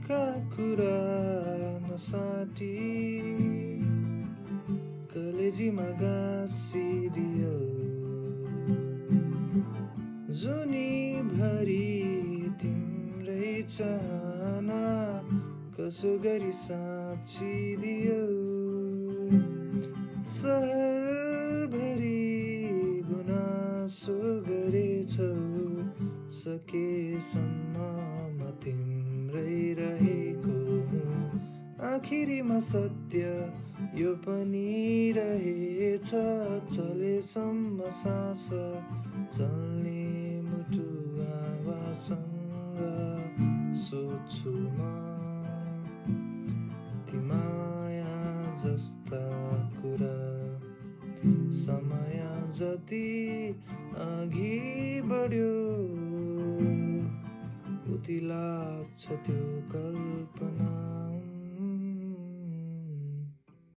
का कुरा नसाटी कलेजीमा गाँसिदियो जुनीभरि तिम्रै चाहना कसो गरी साँचिदियो सहरभरि गुनासो गरेछौ सकेसम्म म तिम्रै रहेको हुँ आखिरीमा सत्य यो पनि रहेछ चलेसम्म सास चल्ने मुटु हावासँग सोच्छु म ती माया जस्ता कुरा समय जति अघि बढ्यो उति लाग्छ त्यो कल्पना